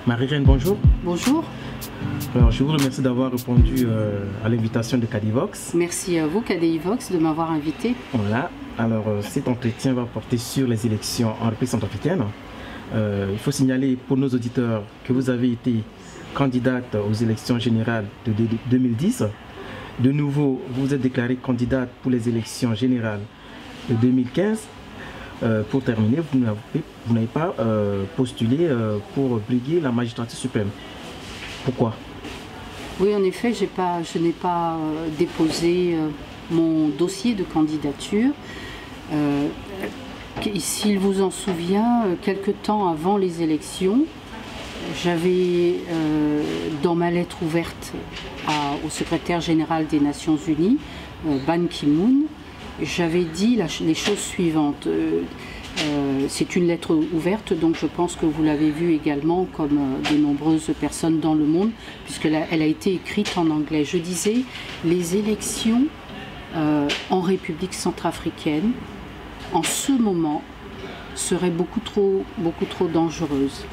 Marie-Reine, bonjour. Bonjour. Alors, je vous remercie d'avoir répondu à l'invitation de Cadivox. Merci à vous, Cadivox, de m'avoir invité. Voilà. Alors, cet entretien va porter sur les élections en République centrafricaine. Il faut signaler pour nos auditeurs que vous avez été candidate aux élections générales de 2010. De nouveau, vous vous êtes déclarée candidate pour les élections générales de 2015. Pour terminer, vous n'avez pas postulé pour briguer la magistrature suprême. Pourquoi? Oui, en effet, je n'ai pas déposé mon dossier de candidature. S'il vous en souvient, quelque temps avant les élections, j'avais, dans ma lettre ouverte au secrétaire général des Nations Unies, Ban Ki-moon, j'avais dit les choses suivantes. C'est une lettre ouverte, donc je pense que vous l'avez vue également, comme de nombreuses personnes dans le monde, puisqu'elle a été écrite en anglais. Je disais, les élections en République centrafricaine, en ce moment, seraient beaucoup trop dangereuses.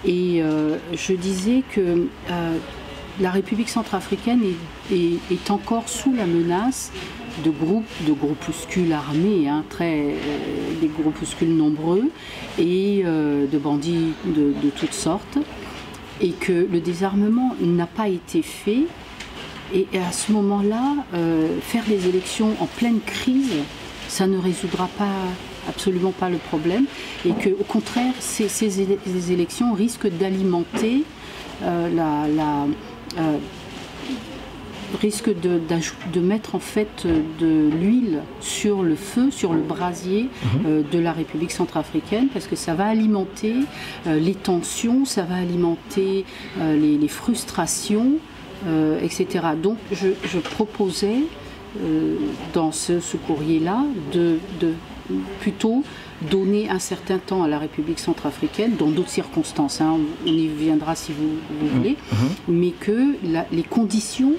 Et je disais que la République centrafricaine est encore sous la menace de groupuscules armés, des groupuscules nombreux, et de bandits de toutes sortes, et que le désarmement n'a pas été fait. Et à ce moment-là, faire des élections en pleine crise, ça ne résoudra absolument pas le problème, et qu'au contraire, ces élections risquent d'alimenter risque de mettre en fait de l'huile sur le feu, sur le brasier de la République centrafricaine, parce que ça va alimenter les tensions, ça va alimenter les frustrations, etc. Donc je proposais dans ce courrier-là de plutôt donner un certain temps à la République centrafricaine, dans d'autres circonstances, on y viendra si vous voulez, mais que les conditions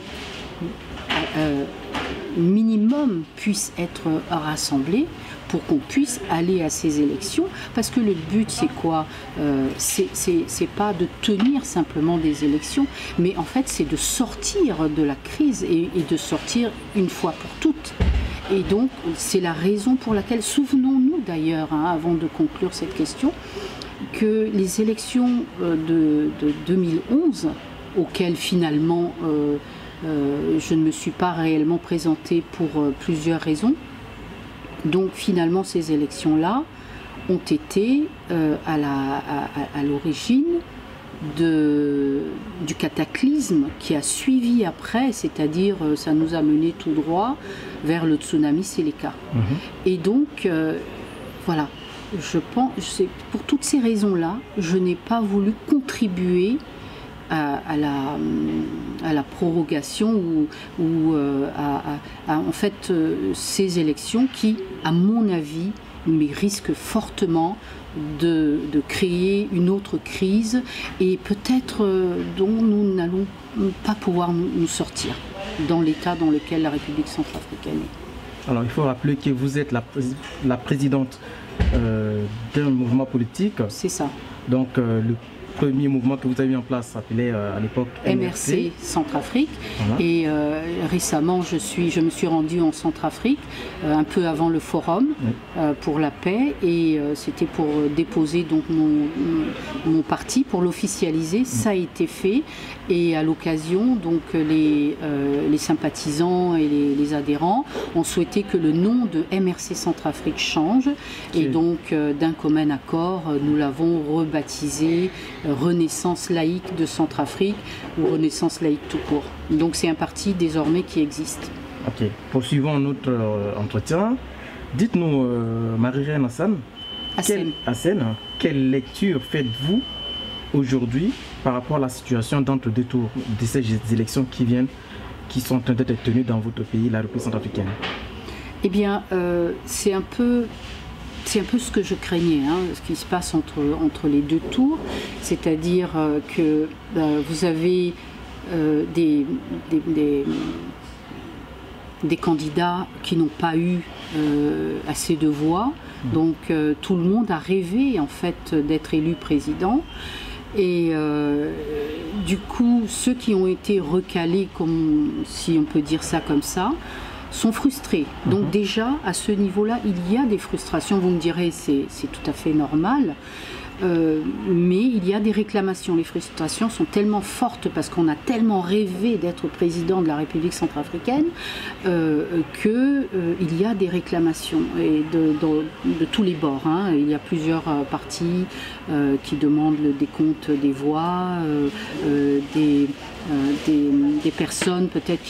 minimum puissent être rassemblées pour qu'on puisse aller à ces élections, parce que le but c'est quoi? C'est pas de tenir simplement des élections, mais en fait c'est de sortir de la crise et de sortir une fois pour toutes. Et donc, c'est la raison pour laquelle, souvenons-nous d'ailleurs, avant de conclure cette question, que les élections de 2011, auxquelles finalement je ne me suis pas réellement présentée pour plusieurs raisons, donc finalement ces élections-là ont été à l'origine du cataclysme qui a suivi après, c'est-à-dire ça nous a mené tout droit vers le tsunami Seleka. Et donc, voilà, je pense, pour toutes ces raisons-là, je n'ai pas voulu contribuer à la prorogation ou en fait ces élections qui, à mon avis, mais risquent fortement de créer une autre crise et peut-être dont nous n'allons pas pouvoir nous sortir dans l'état dans lequel la République centrafricaine est. Alors il faut rappeler que vous êtes la présidente d'un mouvement politique. C'est ça. Donc le premier mouvement que vous avez mis en place s'appelait à l'époque MRC Centrafrique. Voilà. Et récemment, je me suis rendue en Centrafrique, un peu avant le forum pour la paix, et c'était pour déposer donc mon parti, pour l'officialiser. Ça a été fait, et à l'occasion, donc les sympathisants et les adhérents ont souhaité que le nom de MRC Centrafrique change, et donc d'un commun accord, nous l'avons rebaptisé Renaissance laïque de Centrafrique, ou Renaissance laïque tout court. Donc c'est un parti désormais qui existe. Ok, poursuivons notre entretien. Dites-nous, Marie-Reine quelle lecture faites-vous aujourd'hui par rapport à la situation d'entre-deux tours de ces élections qui sont en train d'être tenues dans votre pays, la République centrafricaine? Eh bien, c'est un peu ce que je craignais, ce qui se passe entre les deux tours, c'est-à-dire que vous avez des candidats qui n'ont pas eu assez de voix, donc tout le monde a rêvé en fait d'être élu président. Et du coup, ceux qui ont été recalés, si on peut dire ça comme ça, sont frustrés. Donc déjà, à ce niveau-là, il y a des frustrations. Vous me direz, c'est tout à fait normal. Mais il y a des réclamations. Les frustrations sont tellement fortes parce qu'on a tellement rêvé d'être président de la République centrafricaine qu'il y a des réclamations et de tous les bords. Hein. Il y a plusieurs partis qui demandent le décompte des voix, des personnes peut-être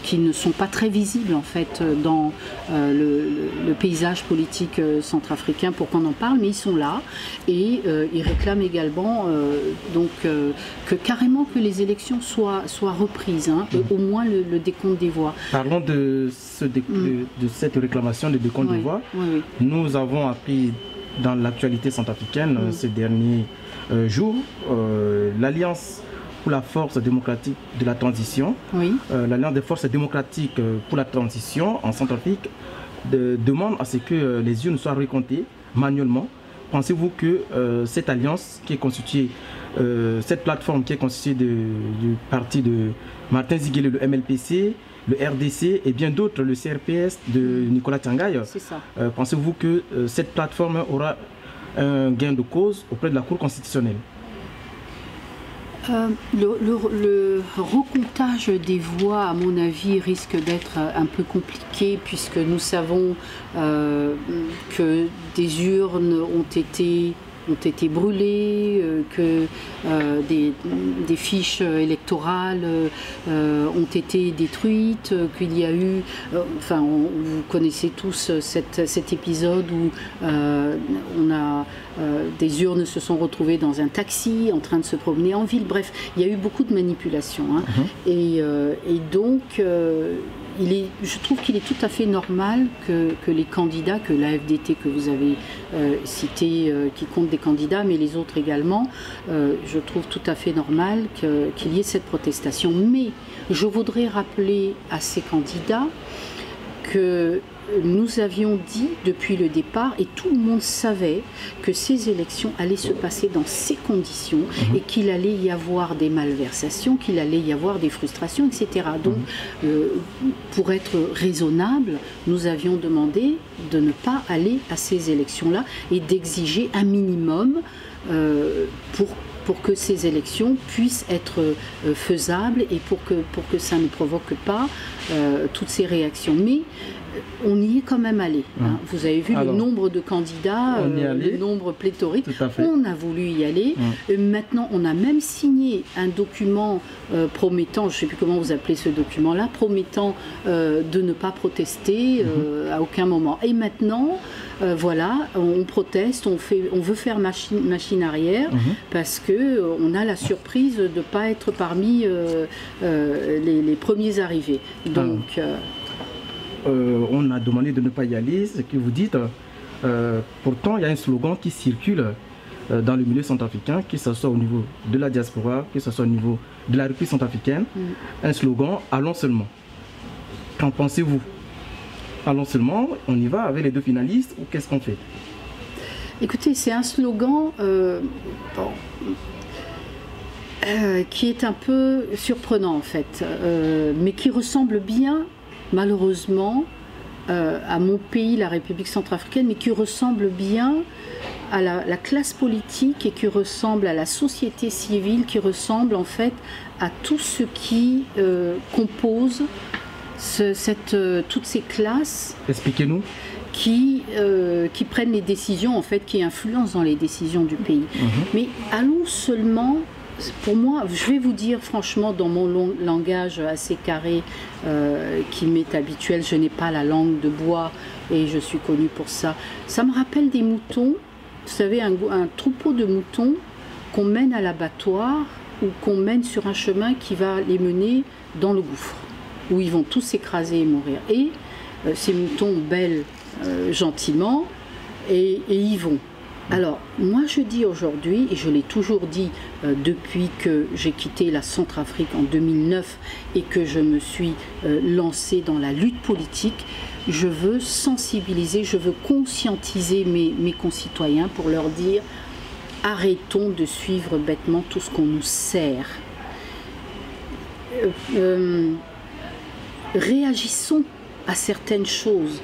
qui ne sont pas très visibles en fait dans le paysage politique centrafricain pour qu'on en parle, mais ils sont là et ils réclament également que carrément que les élections soient reprises, hein, au moins le décompte des voix. Parlons de cette réclamation de décompte des voix. Oui. Nous avons appris dans l'actualité centrafricaine ces derniers jours l'Alliance pour la force démocratique de la transition, l'Alliance des forces démocratiques pour la transition en Centrafrique demande à ce que les urnes soient recomptées manuellement. Pensez-vous que cette alliance qui est constituée, cette plateforme qui est constituée du parti de Martin Ziguélé, le MLPC, le RDC et bien d'autres, le CRPS de Nicolas Tiangaye, pensez-vous que cette plateforme aura un gain de cause auprès de la Cour constitutionnelle? Le recomptage des voix, à mon avis, risque d'être un peu compliqué puisque nous savons que des urnes ont été brûlées, que des fiches électorales ont été détruites, qu'il y a eu, vous connaissez tous cet épisode où des urnes se sont retrouvées dans un taxi en train de se promener en ville. Bref, il y a eu beaucoup de manipulations. Hein. Et donc, je trouve qu'il est tout à fait normal que les candidats, que l'AFDT que vous avez cité, qui compte des candidats, mais les autres également, je trouve tout à fait normal qu'il y ait cette protestation. Mais je voudrais rappeler à ces candidats que nous avions dit depuis le départ, et tout le monde savait que ces élections allaient se passer dans ces conditions et qu'il allait y avoir des malversations, qu'il allait y avoir des frustrations, etc. Donc, pour être raisonnable, nous avions demandé de ne pas aller à ces élections-là et d'exiger un minimum pour que ces élections puissent être faisables et pour que ça ne provoque pas toutes ces réactions. Mais on y est quand même allé. Hein. Vous avez vu le nombre de candidats, le nombre pléthorique. On a voulu y aller. Maintenant, on a même signé un document promettant, je ne sais plus comment vous appelez ce document-là, promettant de ne pas protester à aucun moment. Et maintenant, voilà, on proteste, on veut faire machine arrière parce qu'on a la surprise de ne pas être parmi les premiers arrivés. Donc, on a demandé de ne pas y aller, ce que vous dites. Pourtant, il y a un slogan qui circule dans le milieu centrafricain, que ce soit au niveau de la diaspora, que ce soit au niveau de la République centrafricaine. Un slogan « Allons seulement ». Qu'en pensez-vous? Allons seulement, on y va avec les deux finalistes ou qu'est-ce qu'on fait? Écoutez, c'est un slogan qui est un peu surprenant en fait, mais qui ressemble bien, malheureusement, à mon pays, la République centrafricaine, mais qui ressemble bien à la classe politique et qui ressemble à la société civile, qui ressemble en fait à tout ce qui compose toutes ces classes. Expliquez-nous. Qui prennent les décisions, en fait, qui influencent dans les décisions du pays. Mais allons seulement, pour moi, je vais vous dire franchement, dans mon langage assez carré qui m'est habituel, je n'ai pas la langue de bois et je suis connue pour ça. Ça me rappelle des moutons, vous savez, un troupeau de moutons qu'on mène à l'abattoir ou qu'on mène sur un chemin qui va les mener dans le gouffre, où ils vont tous s'écraser et mourir. Et ces moutons bêlent gentiment et y vont. Alors, moi je dis aujourd'hui, et je l'ai toujours dit depuis que j'ai quitté la Centrafrique en 2009 et que je me suis lancée dans la lutte politique, je veux sensibiliser, je veux conscientiser mes concitoyens pour leur dire arrêtons de suivre bêtement tout ce qu'on nous sert. Réagissons à certaines choses.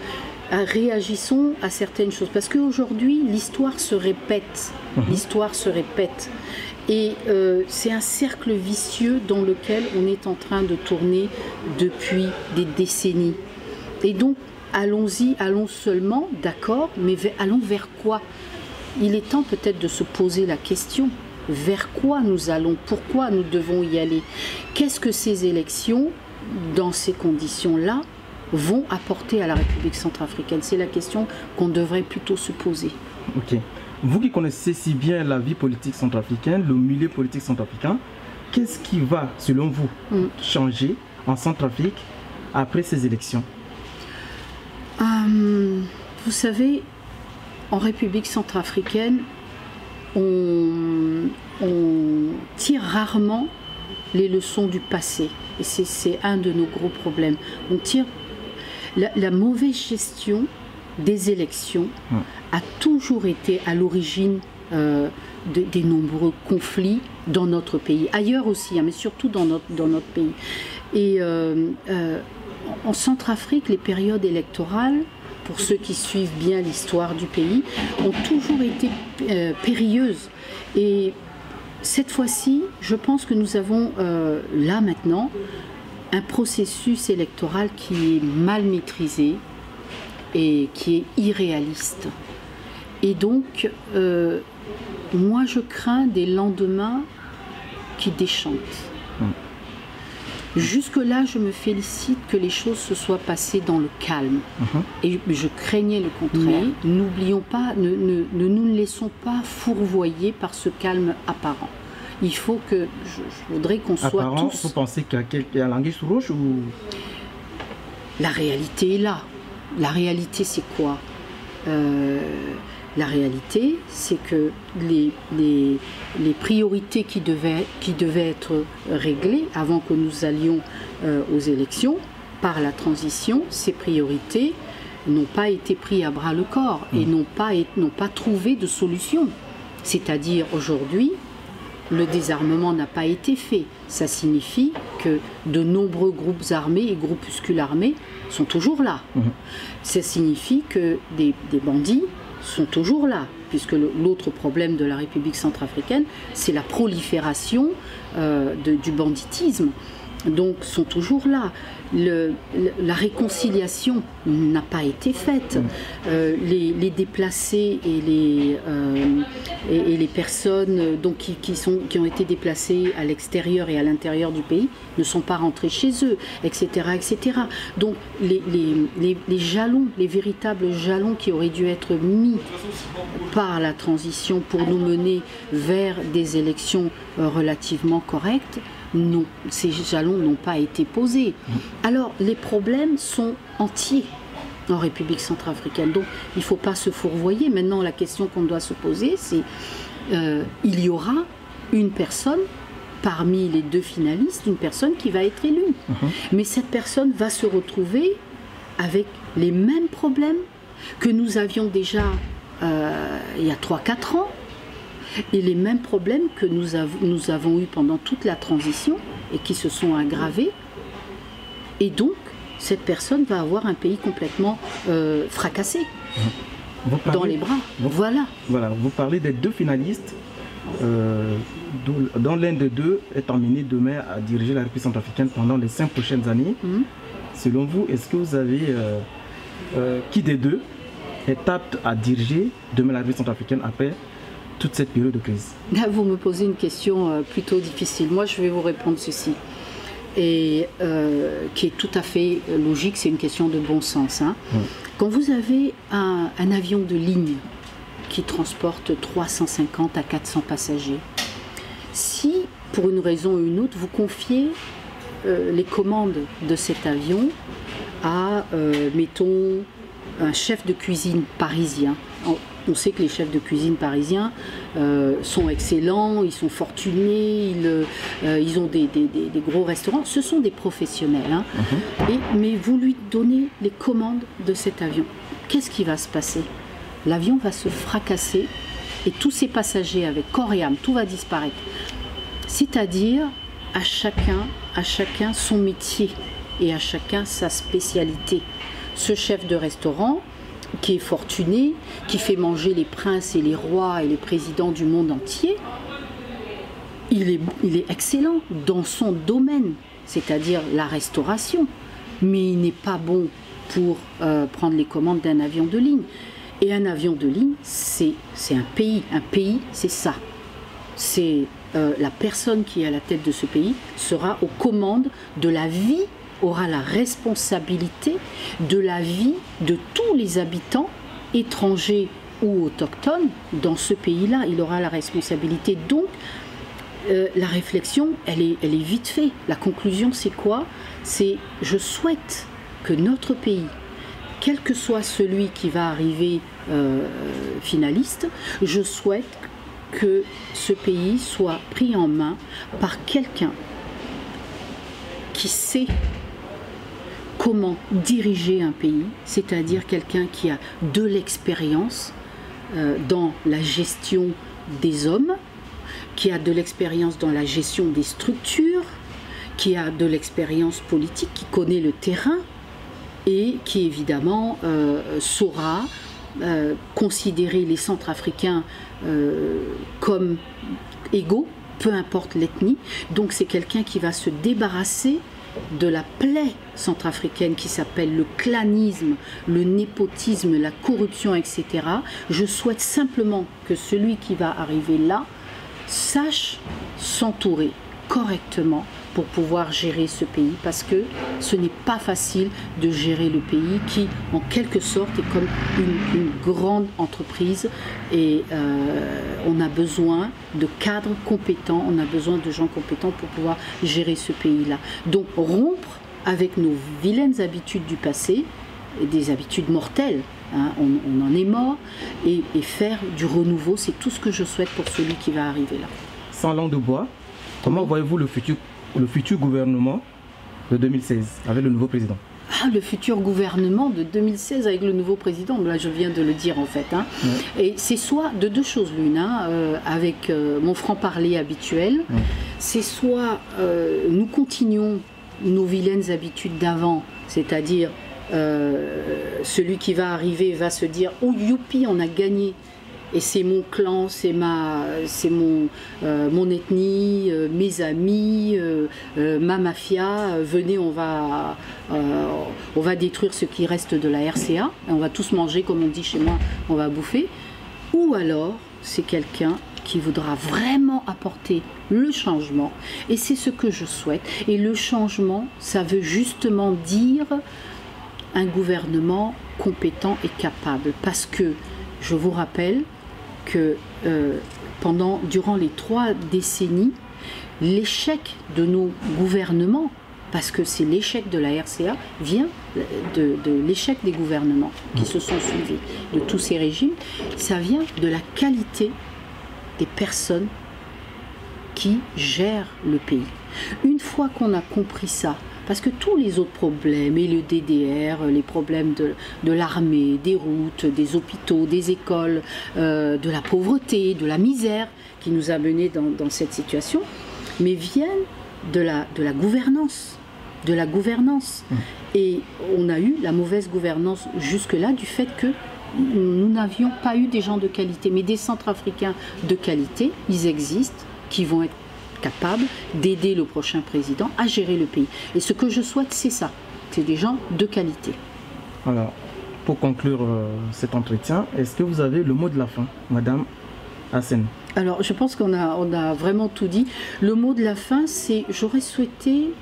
Réagissons à certaines choses. Parce qu'aujourd'hui, l'histoire se répète. L'histoire se répète. Et c'est un cercle vicieux dans lequel on est en train de tourner depuis des décennies. Et donc, allons-y, allons seulement, d'accord, mais allons vers quoi? Il est temps peut-être de se poser la question. Vers quoi nous allons? Pourquoi nous devons y aller? Qu'est-ce que ces élections, dans ces conditions-là, vont apporter à la République centrafricaine? C'est la question qu'on devrait plutôt se poser. Ok. Vous qui connaissez si bien la vie politique centrafricaine, le milieu politique centrafricain, qu'est-ce qui va, selon vous, changer en Centrafrique après ces élections? Vous savez, en République centrafricaine, on tire rarement les leçons du passé. Et c'est un de nos gros problèmes. On tire la mauvaise gestion des élections a toujours été à l'origine des nombreux conflits dans notre pays. Ailleurs aussi, hein, mais surtout dans notre pays. Et en Centrafrique, les périodes électorales, pour ceux qui suivent bien l'histoire du pays, ont toujours été périlleuses. Et cette fois-ci, je pense que nous avons là maintenant un processus électoral qui est mal maîtrisé et qui est irréaliste. Et donc, moi je crains des lendemains qui déchantent. Jusque-là, je me félicite que les choses se soient passées dans le calme. Et je craignais le contraire. N'oublions pas, ne nous laissons pas fourvoyer par ce calme apparent. Il faut que, je voudrais qu'on soit apparent, tous... Vous pensez qu'il y a l'anguille sous roche ou... La réalité est là. La réalité, c'est quoi? La réalité, c'est que les priorités qui devaient être réglées avant que nous allions aux élections, par la transition, ces priorités n'ont pas été prises à bras le corps et n'ont pas trouvé de solution. C'est-à-dire aujourd'hui, le désarmement n'a pas été fait. Ça signifie que de nombreux groupes armés et groupuscules armés sont toujours là. Ça signifie que des bandits sont toujours là, puisque l'autre problème de la République centrafricaine, c'est la prolifération du banditisme. Donc, sont toujours là. La réconciliation n'a pas été faite. Les déplacés et les personnes donc, qui ont été déplacées à l'extérieur et à l'intérieur du pays ne sont pas rentrés chez eux, etc. etc. Donc, les jalons, les véritables jalons qui auraient dû être mis par la transition pour nous mener vers des élections relativement correctes, non, ces jalons n'ont pas été posés. Alors, les problèmes sont entiers en République centrafricaine. Donc, il ne faut pas se fourvoyer. Maintenant, la question qu'on doit se poser, c'est il y aura une personne, parmi les deux finalistes, une personne qui va être élue. Mais cette personne va se retrouver avec les mêmes problèmes que nous avions déjà il y a 3-4 ans. Et les mêmes problèmes que nous avons eus pendant toute la transition et qui se sont aggravés. Et donc, cette personne va avoir un pays complètement fracassé dans les bras. Voilà. Vous parlez des deux finalistes, dont l'un des deux est emmené demain à diriger la République centrafricaine pendant les 5 prochaines années. Selon vous, est-ce que vous avez qui des deux est apte à diriger demain la République centrafricaine après toute cette période de crise? Là, vous me posez une question plutôt difficile. Moi, je vais vous répondre ceci, et qui est tout à fait logique, c'est une question de bon sens. Quand vous avez un avion de ligne qui transporte 350 à 400 passagers, si, pour une raison ou une autre, vous confiez les commandes de cet avion à, mettons, un chef de cuisine parisien. On sait que les chefs de cuisine parisiens sont excellents, ils sont fortunés, ils ont des gros restaurants. Ce sont des professionnels. Mais vous lui donnez les commandes de cet avion. Qu'est-ce qui va se passer? L'avion va se fracasser et tous ces passagers avec corps et âme, tout va disparaître. C'est-à-dire à chacun son métier et à chacun sa spécialité. Ce chef de restaurant qui est fortuné, qui fait manger les princes et les rois et les présidents du monde entier, il est excellent dans son domaine, c'est-à-dire la restauration, mais il n'est pas bon pour prendre les commandes d'un avion de ligne. Et un avion de ligne, c'est un pays. Un pays, c'est ça. C'est la personne qui est à la tête de ce pays sera aux commandes de la vie, aura la responsabilité de la vie de tous les habitants, étrangers ou autochtones, dans ce pays-là. Il aura la responsabilité. Donc, la réflexion, elle est vite faite. La conclusion, c'est quoi? C'est je souhaite que notre pays, quel que soit celui qui va arriver finaliste, je souhaite que ce pays soit pris en main par quelqu'un qui sait comment diriger un pays, c'est-à-dire quelqu'un qui a de l'expérience dans la gestion des hommes, qui a de l'expérience dans la gestion des structures, qui a de l'expérience politique, qui connaît le terrain et qui évidemment saura considérer les Centrafricains comme égaux, peu importe l'ethnie. Donc c'est quelqu'un qui va se débarrasser de la plaie centrafricaine qui s'appelle le clanisme, le népotisme, la corruption, etc. Je souhaite simplement que celui qui va arriver là sache s'entourer correctement pour pouvoir gérer ce pays, parce que ce n'est pas facile de gérer le pays qui, en quelque sorte, est comme une grande entreprise et on a besoin de cadres compétents, on a besoin de gens compétents pour pouvoir gérer ce pays-là. Donc rompre avec nos vilaines habitudes du passé, et des habitudes mortelles, hein, on en est mort, et faire du renouveau, c'est tout ce que je souhaite pour celui qui va arriver là. Sans langue de bois, comment voyez-vous le futur gouvernement de 2016 avec le nouveau président? Le futur gouvernement de 2016 avec le nouveau président, là je viens de le dire en fait. Hein. Ouais. Et c'est soit de deux choses l'une, hein, avec mon franc-parler habituel, ouais. C'est soit nous continuons nos vilaines habitudes d'avant, c'est-à-dire celui qui va arriver va se dire « Oh youpi, on a gagné !» et c'est mon clan, c'est mon ethnie, mes amis, ma mafia, venez, on va détruire ce qui reste de la RCA, et on va tous manger, comme on dit chez moi, on va bouffer. Ou alors, c'est quelqu'un qui voudra vraiment apporter le changement, et c'est ce que je souhaite. Et le changement, ça veut justement dire un gouvernement compétent et capable, parce que, je vous rappelle, que durant les 3 décennies, l'échec de nos gouvernements, parce que c'est l'échec de la RCA, vient de l'échec des gouvernements qui se sont suivis, de tous ces régimes, ça vient de la qualité des personnes qui gèrent le pays. Une fois qu'on a compris ça, parce que tous les autres problèmes, et le DDR, les problèmes de l'armée, des routes, des hôpitaux, des écoles, de la pauvreté, de la misère qui nous a menés dans cette situation, mais viennent de la gouvernance. De la gouvernance. Et on a eu la mauvaise gouvernance jusque-là du fait que nous n'avions pas eu des gens de qualité, mais des Centrafricains de qualité, ils existent, qui vont être capables d'aider le prochain président à gérer le pays. Et ce que je souhaite, c'est ça, c'est des gens de qualité. Alors, pour conclure cet entretien, est-ce que vous avez le mot de la fin, Madame Hassen? Alors, je pense qu'on a vraiment tout dit. Le mot de la fin, c'est j'aurais souhaité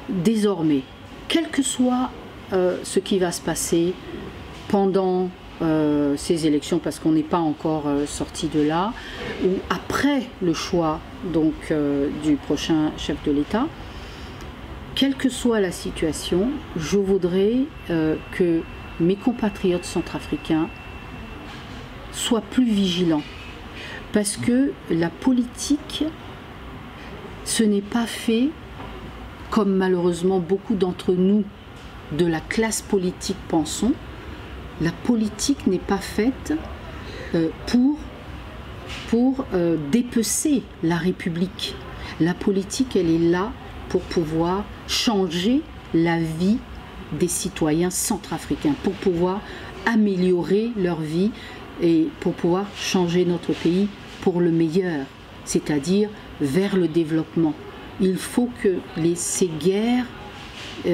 désormais, quel que soit ce qui va se passer pendant ces élections, parce qu'on n'est pas encore sorti de là, ou après le choix donc du prochain chef de l'État, quelle que soit la situation, je voudrais que mes compatriotes centrafricains soient plus vigilants, parce que la politique, ce n'est pas fait comme malheureusement beaucoup d'entre nous de la classe politique pensons. La politique n'est pas faite pour pour dépecer la République. La politique, elle est là pour pouvoir changer la vie des citoyens centrafricains, pour pouvoir améliorer leur vie et pour pouvoir changer notre pays pour le meilleur, c'est-à-dire vers le développement. Il faut que ces guerres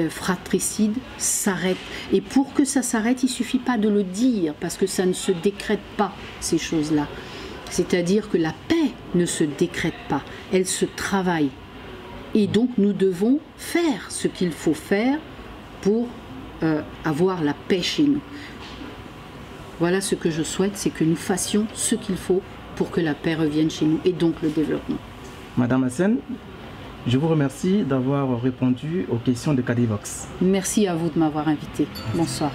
fratricides s'arrêtent. Et pour que ça s'arrête, il ne suffit pas de le dire, parce que ça ne se décrète pas, ces choses-là. C'est-à-dire que la paix ne se décrète pas, elle se travaille. Et donc nous devons faire ce qu'il faut faire pour avoir la paix chez nous. Voilà ce que je souhaite, c'est que nous fassions ce qu'il faut pour que la paix revienne chez nous et donc le développement. Madame Hassen, je vous remercie d'avoir répondu aux questions de Cadivox. Merci à vous de m'avoir invité. Bonsoir.